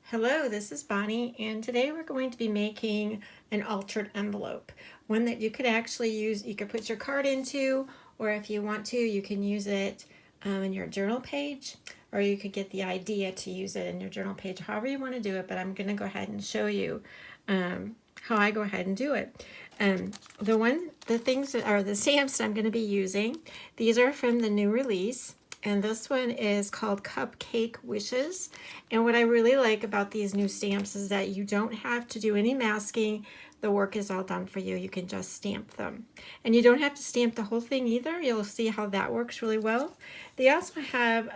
Hello, this is Bonnie, and today we're going to be making an altered envelope. One that you could actually use, you could put your card into, or if you want to, you can use it in your journal page, or you could get the idea to use it in your journal page, however you want to do it, but I'm going to go ahead and show you how I go ahead and do it. The things that are the stamps that I'm going to be using, these are from the new release. And this one is called Cupcake Wishes. And what I really like about these new stamps is that you don't have to do any masking. The work is all done for you. You can just stamp them. And you don't have to stamp the whole thing either. You'll see how that works really well. They also have,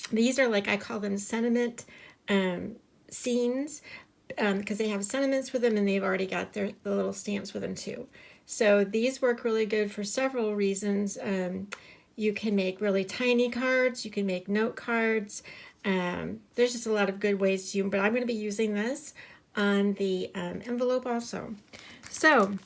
these are like, I call them sentiment scenes, because they have sentiments with them and they've already got the little stamps with them too. So these work really good for several reasons. You can make really tiny cards. You can make note cards. There's just a lot of good ways to use them, but I'm going to be using this on the envelope also. So,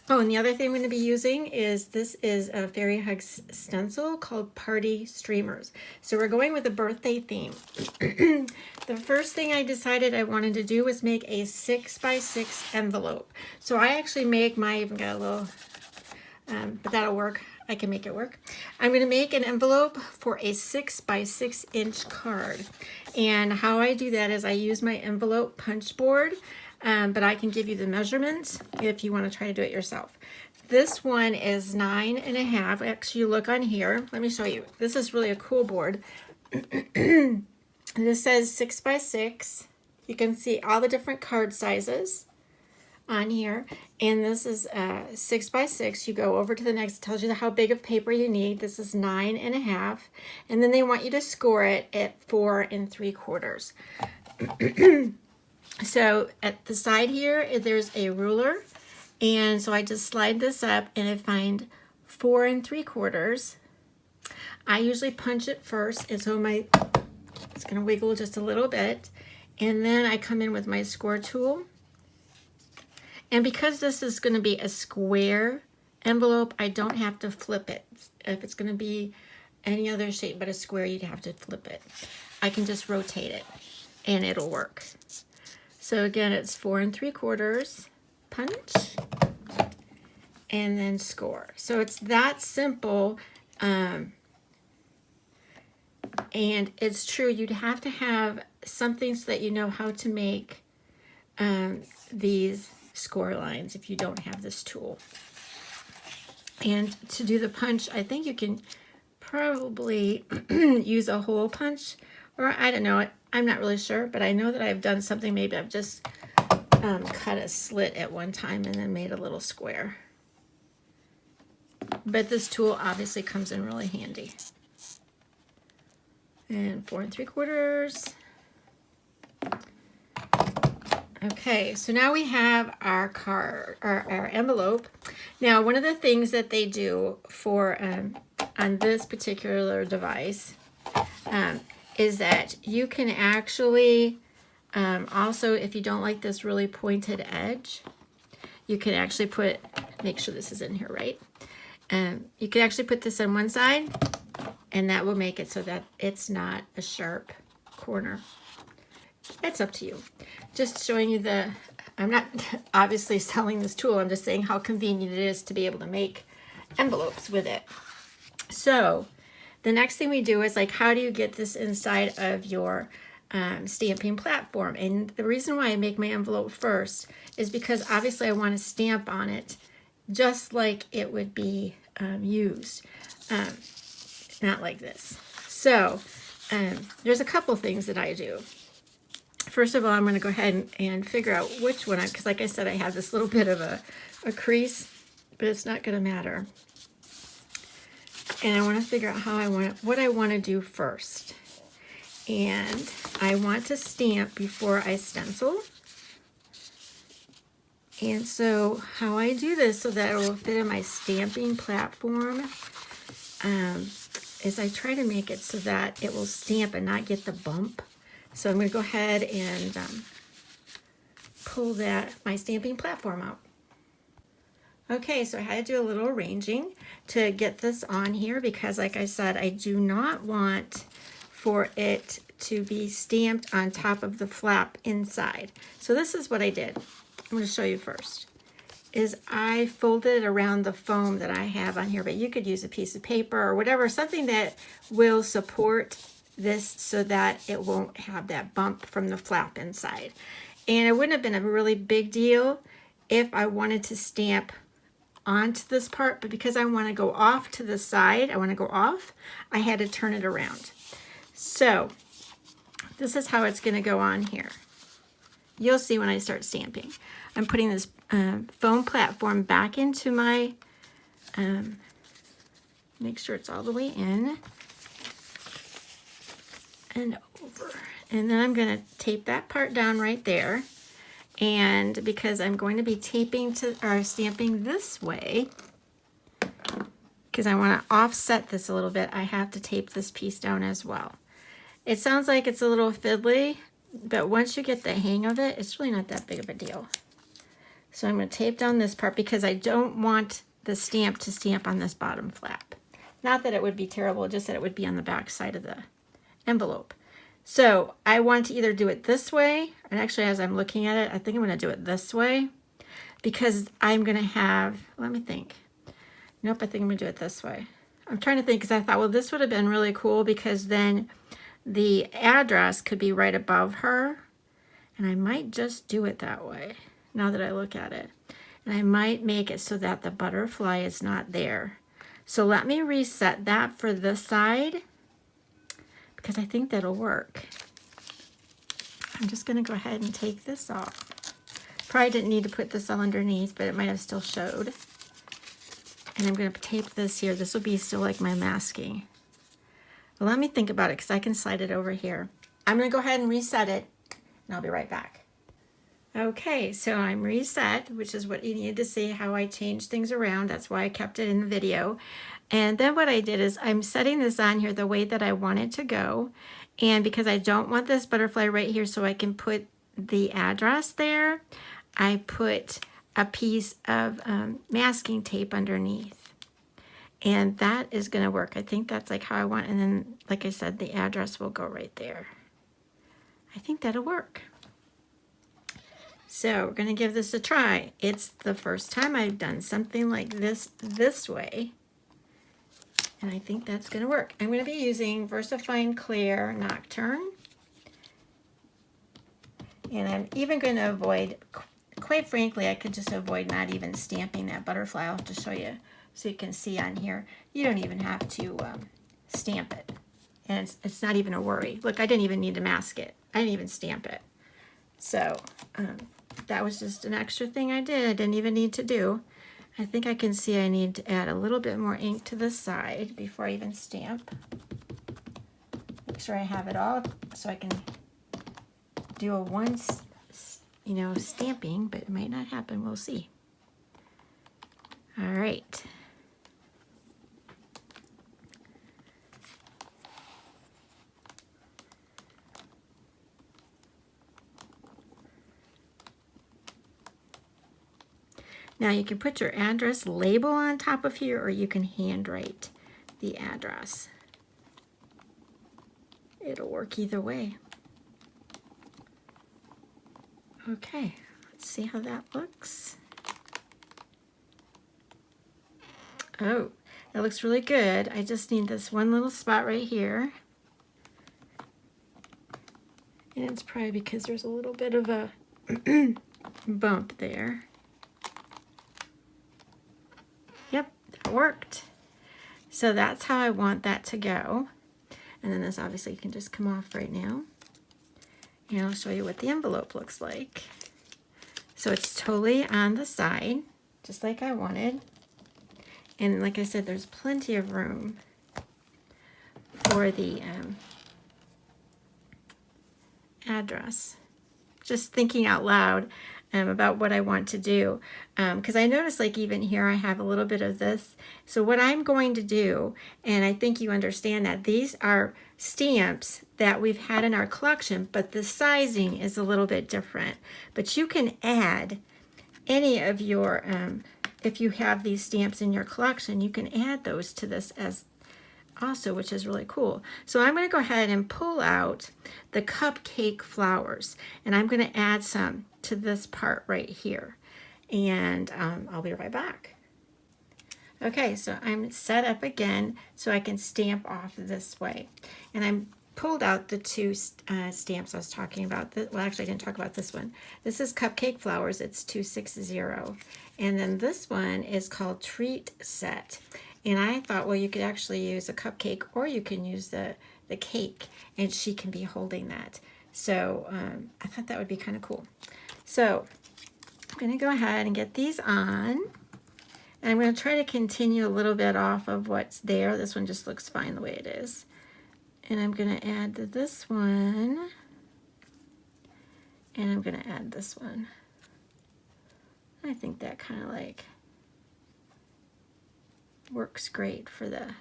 and the other thing I'm going to be using is this is a Fairy Hugs stencil called Party Streamers. So we're going with a birthday theme. The first thing I decided I wanted to do was make a 6x6 envelope. So I actually make my, even got a little, but that'll work. I can make it work. I'm going to make an envelope for a 6x6 inch card. And how I do that is I use my envelope punch board, but I can give you the measurements if you want to try to do it yourself. This one is 9.5. Actually, you look on here. Let me show you. This is really a cool board. This says 6x6. You can see all the different card sizes on here, and this is 6x6. You go over to the next, it tells you how big of paper you need. This is 9.5, and then they want you to score it at 4 3/4. So at the side here, there's a ruler, and so I just slide this up and I find 4 3/4. I usually punch it first, and so it's gonna wiggle just a little bit, and then I come in with my score tool. And because this is going to be a square envelope, I don't have to flip it. If it's going to be any other shape but a square, you'd have to flip it. I can just rotate it and it'll work. So again, it's 4 3/4, punch, and then score. So it's that simple. And it's true, you'd have to have something so that you know how to make these score lines if you don't have this tool. And to do the punch, I think you can probably use a hole punch, or I don't know, I'm not really sure, but I know that I've done something, maybe I've just cut a slit at one time and then made a little square. But this tool obviously comes in really handy. And 4 3/4. Okay, so now we have our card, our envelope. Now, one of the things that they do for on this particular device is that you can actually also, if you don't like this really pointed edge, you can actually make sure this is in here right. You can actually put this on one side, and that will make it so that it's not a sharp corner. It's up to you. Just showing you I'm not obviously selling this tool, I'm just saying how convenient it is to be able to make envelopes with it. So the next thing we do is like, how do you get this inside of your stamping platform? And the reason why I make my envelope first is because obviously I want to stamp on it just like it would be used, not like this. So there's a couple things that I do. First of all, I'm going to go ahead and figure out which one, because like I said, I have this little bit of a crease, but it's not going to matter. And I want to figure out what I want to do first. And I want to stamp before I stencil. And so how I do this so that it will fit in my stamping platform is I try to make it so that it will stamp and not get the bump. So I'm going to go ahead and pull my stamping platform out. Okay, so I had to do a little arranging to get this on here because, like I said, I do not want for it to be stamped on top of the flap inside. So this is what I did. I'm going to show you first. Is I folded it around the foam that I have on here, but you could use a piece of paper or whatever, something that will support this so that it won't have that bump from the flap inside. And it wouldn't have been a really big deal if I wanted to stamp onto this part, but because I want to go off to the side, I had to turn it around. So this is how it's going to go on here. You'll see when I start stamping. I'm putting this foam platform back into my, make sure it's all the way in and over. And then I'm going to tape that part down right there. And because I'm going to be stamping this way, because I want to offset this a little bit, I have to tape this piece down as well. It sounds like it's a little fiddly, but once you get the hang of it, it's really not that big of a deal. So I'm going to tape down this part because I don't want the stamp to stamp on this bottom flap. Not that it would be terrible, just that it would be on the back side of the envelope. So I want to either do it this way, and actually as I'm looking at it, I think I'm going to do it this way because I'm going to have, let me think. Nope, I think I'm going to do it this way. I'm trying to think because I thought, well, this would have been really cool because then the address could be right above her, and I might just do it that way now that I look at it. And I might make it so that the butterfly is not there. So let me reset that for this side, because I think that'll work. I'm just going to go ahead and take this off. Probably didn't need to put this all underneath, but it might have still showed. And I'm going to tape this here. This will be still like my masking. Well, let me think about it because I can slide it over here. I'm going to go ahead and reset it, and I'll be right back. Okay, so I'm reset, which is what you needed to see, how I changed things around. That's why I kept it in the video. And then what I did is I'm setting this on here the way that I want it to go. And because I don't want this butterfly right here so I can put the address there, I put a piece of masking tape underneath. And that is going to work. I think that's like how I want. And then, like I said, the address will go right there. I think that'll work. So we're going to give this a try. It's the first time I've done something like this way. And I think that's going to work. I'm going to be using VersaFine Clear Nocturne. And I'm even going to avoid, quite frankly, I could just avoid not even stamping that butterfly. I'll have to show you so you can see on here. You don't even have to stamp it. And it's not even a worry. Look, I didn't even need to mask it. I didn't even stamp it. So that was just an extra thing I did. I didn't even need to do. I think I can see I need to add a little bit more ink to the side before I even stamp. Make sure I have it all so I can do a once, stamping, but it might not happen. We'll see. All right. Now you can put your address label on top of here, or you can handwrite the address. It'll work either way. Okay, let's see how that looks. Oh, that looks really good. I just need this one little spot right here. And it's probably because there's a little bit of a bump there. Yep, that worked. So that's how I want that to go. And then this obviously can just come off right now. And I'll show you what the envelope looks like. So it's totally on the side, just like I wanted. And like I said, there's plenty of room for the address. Just thinking out loud about what I want to do. Because I noticed like even here I have a little bit of this. So what I'm going to do, and I think you understand that these are stamps that we've had in our collection, but the sizing is a little bit different. But you can add any of your if you have these stamps in your collection, you can add those to this as also, which is really cool. So I'm going to go ahead and pull out the cupcake flowers, and I'm going to add some to this part right here, and I'll be right back. Okay, so I'm set up again so I can stamp off this way, and I'm pulled out the two stamps I was talking about. Well, actually I didn't talk about this one. This is Cupcake Flowers, it's 260, and then this one is called Treat Set. And I thought, well, you could actually use a cupcake, or you can use the cake, and she can be holding that. So I thought that would be kind of cool. So I'm going to go ahead and get these on. And I'm going to try to continue a little bit off of what's there. This one just looks fine the way it is. And I'm going to add this one. And I'm going to add this one. I think that kind of like works great for the, I'm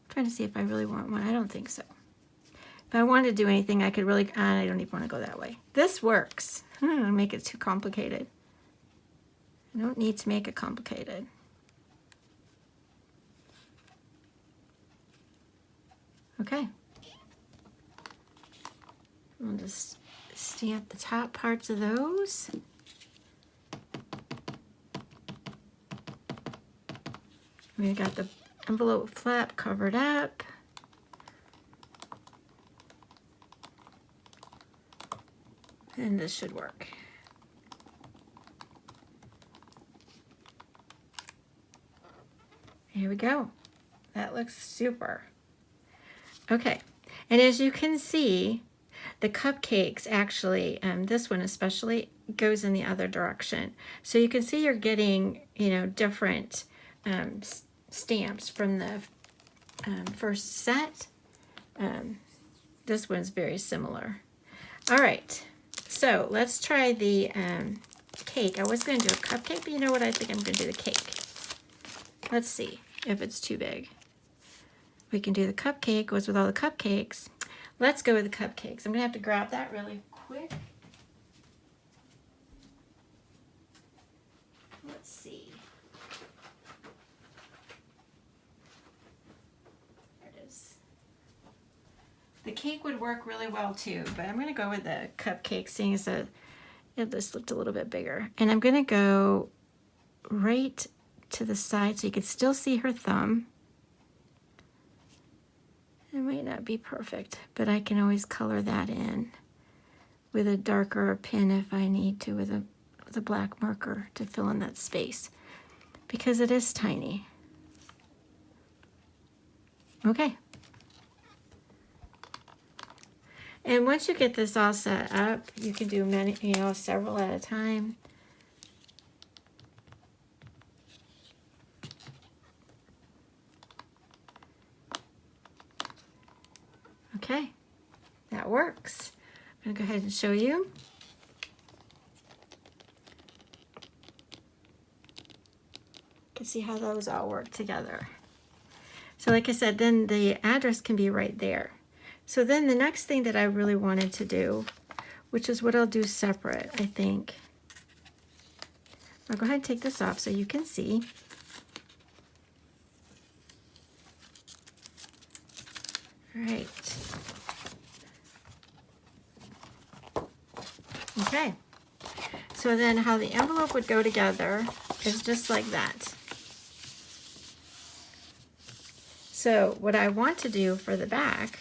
trying to see if I really want one. I don't think so. If I wanted to do anything, I could really, I don't even want to go that way. This works. I don't want to make it too complicated. I don't need to make it complicated. Okay. I'll just stamp the top parts of those. We got the envelope flap covered up. And this should work. Here we go. That looks super. Okay, and as you can see, the cupcakes actually, this one especially, goes in the other direction. So you can see you're getting, you know, different stamps from the first set. This one's very similar. All right, so let's try the cake. I was going to do a cupcake, but you know what? I think I'm going to do the cake. Let's see if it's too big. We can do the cupcake, goes with all the cupcakes. Let's go with the cupcakes. I'm going to have to grab that really quick. Let's see. There it is. The cake would work really well too, but I'm going to go with the cupcake, seeing as that this looked a little bit bigger. And I'm going to go right to the side so you can still see her thumb. It might not be perfect, but I can always color that in with a darker pen if I need to, with a black marker to fill in that space, because it is tiny. Okay. And once you get this all set up, you can do many, you know, several at a time. Okay, that works. I'm gonna go ahead and show you. You can see how those all work together. So like I said, then the address can be right there. So then the next thing that I really wanted to do, which is what I'll do separate, I think. I'll go ahead and take this off so you can see. All right. Okay. So then how the envelope would go together is just like that. So what I want to do for the back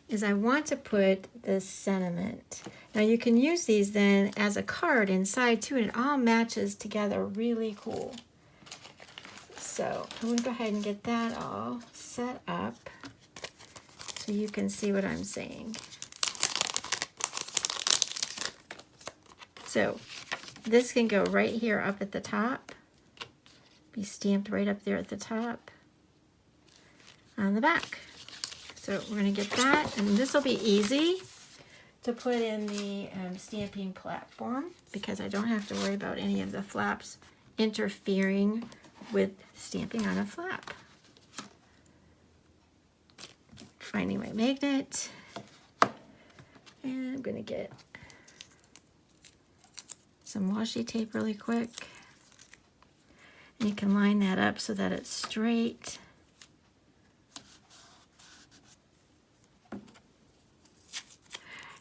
is I want to put this sentiment. Now you can use these then as a card inside too, and it all matches together really cool. So I'm going to go ahead and get that all set up so you can see what I'm saying. So this can go right here up at the top, be stamped right up there at the top on the back. So we're going to get that, and this will be easy to put in the stamping platform because I don't have to worry about any of the flaps interfering with stamping on a flap. Finding my magnet, and I'm going to get some washi tape really quick. And you can line that up so that it's straight.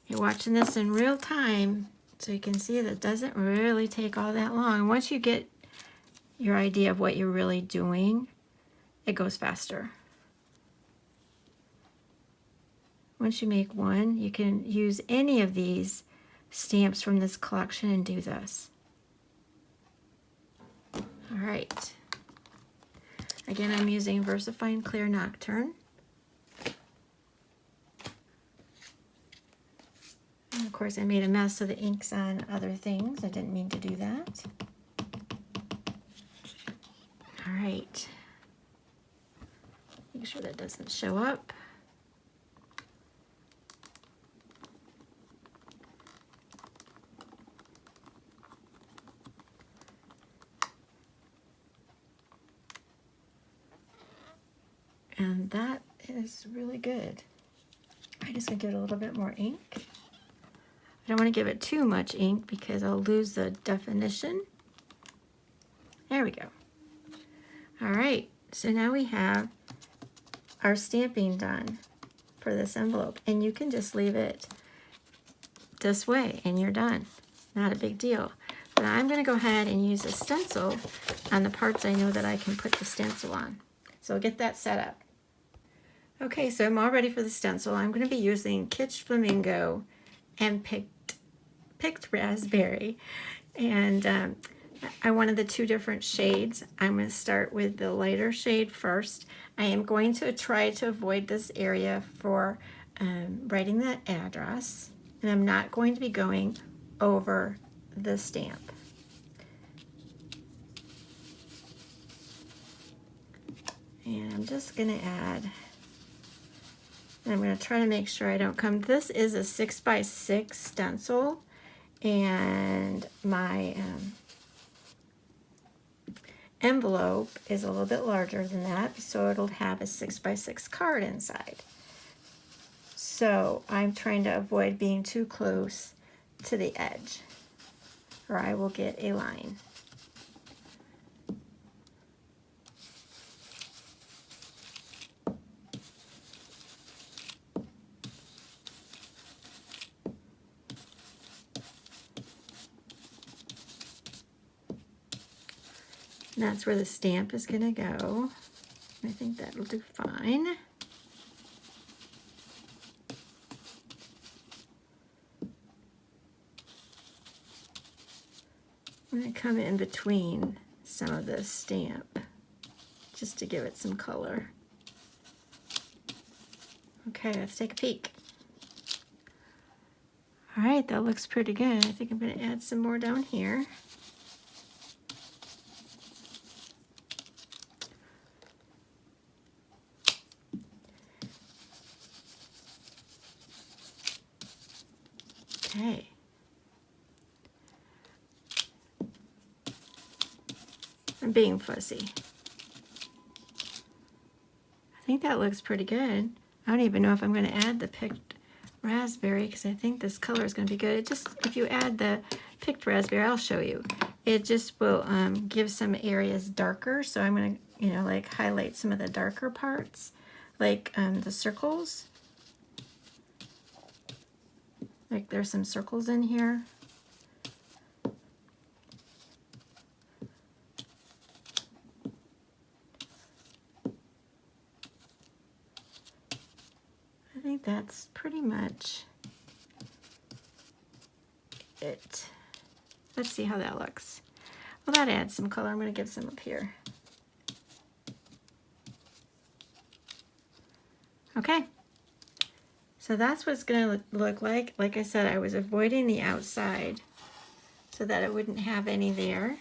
You're watching this in real time, so you can see that it doesn't really take all that long. Once you get your idea of what you're really doing, it goes faster. Once you make one, you can use any of these stamps from this collection and do this. All right. Again, I'm using VersaFine Clear Nocturne. And of course, I made a mess of the inks on other things. I didn't mean to do that. All right. Make sure that doesn't show up. And that is really good. I'm just gonna give it a little bit more ink. I don't want to give it too much ink because I'll lose the definition. There we go. All right, so now we have our stamping done for this envelope, and you can just leave it this way and you're done. Not a big deal. But I'm gonna go ahead and use a stencil on the parts I know that I can put the stencil on. So I'll get that set up. Okay, so I'm all ready for the stencil. I'm going to be using Kitsch Flamingo and picked Raspberry. And I wanted the two different shades. I'm going to start with the lighter shade first. I am going to try to avoid this area for writing the address. And I'm not going to be going over the stamp. And I'm just going to add... And I'm going to try to make sure I don't come. This is a 6x6 stencil, and my envelope is a little bit larger than that, so it'll have a 6x6 card inside. So I'm trying to avoid being too close to the edge, or I will get a line. And that's where the stamp is going to go. I think that'll do fine. I'm going to come in between some of this stamp just to give it some color. Okay, let's take a peek. All right, that looks pretty good. I think I'm going to add some more down here. Okay. I'm being fussy. I think that looks pretty good. I don't even know if I'm going to add the picked raspberry because I think this color is going to be good. It just, if you add the picked raspberry, I'll show you. It just will give some areas darker. So I'm going to, you know, like highlight some of the darker parts, like the circles. Like there's some circles in here. I think that's pretty much it. Let's see how that looks. Well, that adds some color. I'm going to give some up here. Okay. So that's what it's going to look like. Like I said, I was avoiding the outside so that it wouldn't have any there.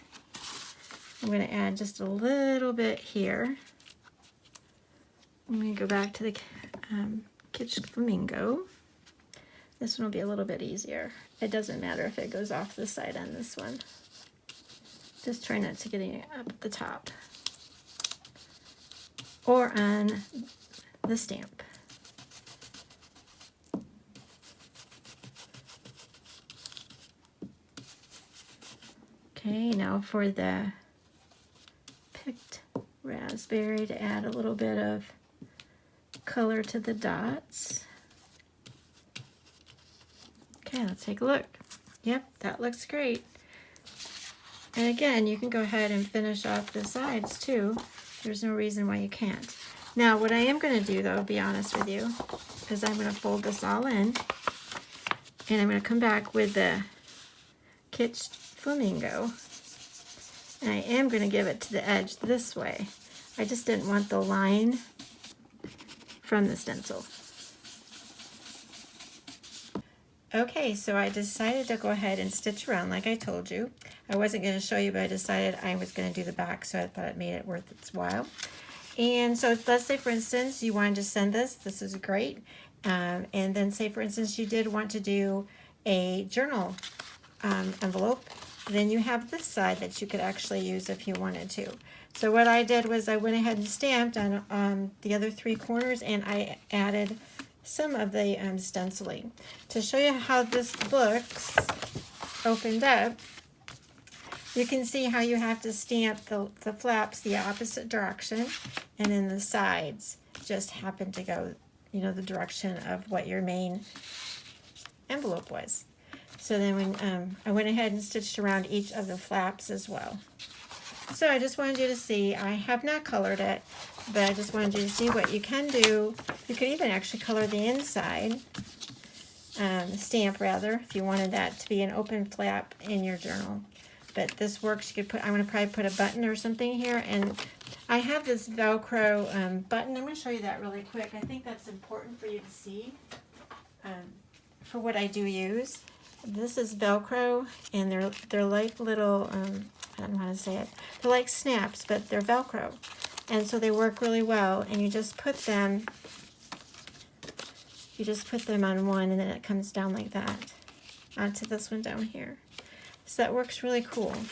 I'm going to add just a little bit here. I'm going to go back to the Kitsch Flamingo. This one will be a little bit easier. It doesn't matter if it goes off the side on this one. Just try not to get it up at the top or on the stamp. Okay, now for the picked raspberry to add a little bit of color to the dots. Okay, let's take a look. Yep, that looks great. And again, you can go ahead and finish off the sides too. There's no reason why you can't. Now, what I am going to do, though, be honest with you, is I'm going to fold this all in, and I'm going to come back with the Kitsch Flamingo, and I am going to give it to the edge this way. I just didn't want the line from the stencil. Okay, so I decided to go ahead and stitch around like I told you. I wasn't going to show you, but I decided I was going to do the back, so I thought it made it worth its while. And so let's say, for instance, you wanted to send this. This is great. And then say, for instance, you did want to do a journal envelope. Then you have this side that you could actually use if you wanted to. So what I did was I went ahead and stamped on the other three corners, and I added some of the stenciling. To show you how this looks opened up, you can see how you have to stamp the flaps the opposite direction, and then the sides just happen to go, you know, the direction of what your main envelope was. So then when I went ahead and stitched around each of the flaps as well. So I just wanted you to see, I have not colored it, but I just wanted you to see what you can do. You could even actually color the inside, stamp rather, if you wanted that to be an open flap in your journal. But this works. You could put, I'm going to probably put a button or something here, and I have this Velcro button. I'm going to show you that really quick. I think that's important for you to see for what I do use. This is Velcro, and they're like little, I don't know how to say it. They're like snaps, but they're Velcro. And so they work really well, and you just put them on one, and then it comes down like that onto this one down here. So that works really cool. I'm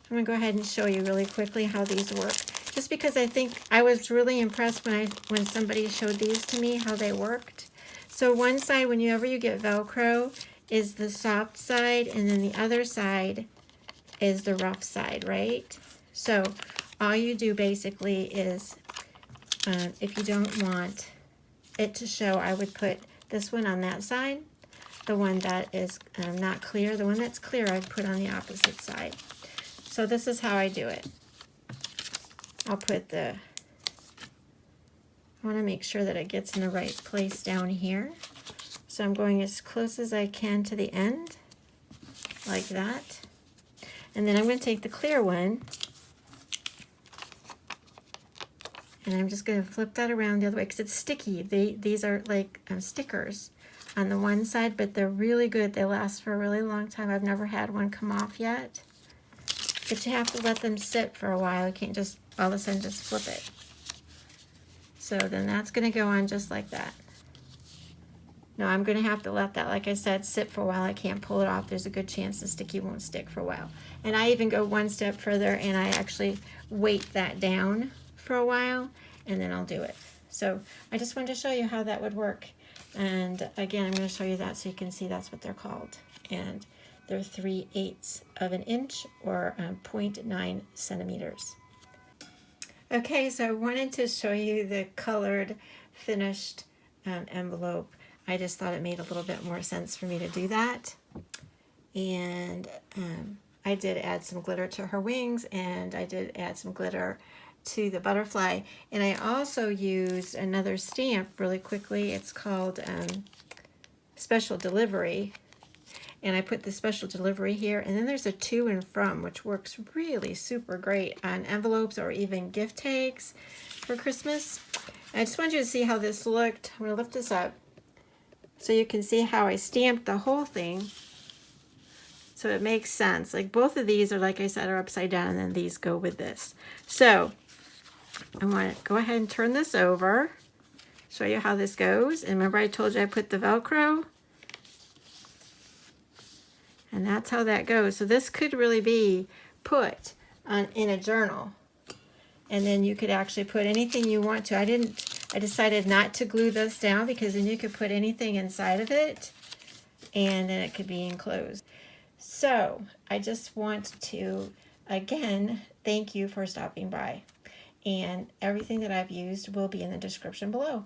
going to go ahead and show you really quickly how these work. Just because I think I was really impressed when somebody showed these to me, how they worked. So one side, whenever you get Velcro, is the soft side, and then the other side is the rough side, right? So all you do basically is, if you don't want it to show, I would put this one on that side. The one that is not clear, the one that's clear, I'd put on the opposite side. So this is how I do it. I want to make sure that it gets in the right place down here. So I'm going as close as I can to the end, like that. And then I'm going to take the clear one, and I'm just going to flip that around the other way because it's sticky. These are like stickers on the one side, but they're really good. They last for a really long time. I've never had one come off yet. But you have to let them sit for a while. You can't just all of a sudden just flip it. So then that's going to go on just like that. No, I'm going to have to let that, like I said, sit for a while. I can't pull it off. There's a good chance the sticky won't stick for a while. And I even go one step further, and I actually weight that down for a while, and then I'll do it. So I just wanted to show you how that would work. And again, I'm going to show you that so you can see that's what they're called. And they're 3/8 of an inch, or 0.9 centimeters. Okay, so I wanted to show you the colored finished envelope. I just thought it made a little bit more sense for me to do that. And I did add some glitter to her wings, and I did add some glitter to the butterfly. And I also used another stamp really quickly. It's called Special Delivery. And I put the Special Delivery here. And then there's a to and from, which works really super great on envelopes or even gift tags for Christmas. I just wanted you to see how this looked. I'm going to lift this up so you can see how I stamped the whole thing. So it makes sense. Like both of these are, like I said, are upside down, and then these go with this. So I want to go ahead and turn this over, show you how this goes. And remember I told you I put the Velcro? And that's how that goes. So this could really be put in a journal. And then you could actually put anything you want to. I decided not to glue this down because then you could put anything inside of it, and then it could be enclosed. So I just want to, again, thank you for stopping by. And everything that I've used will be in the description below.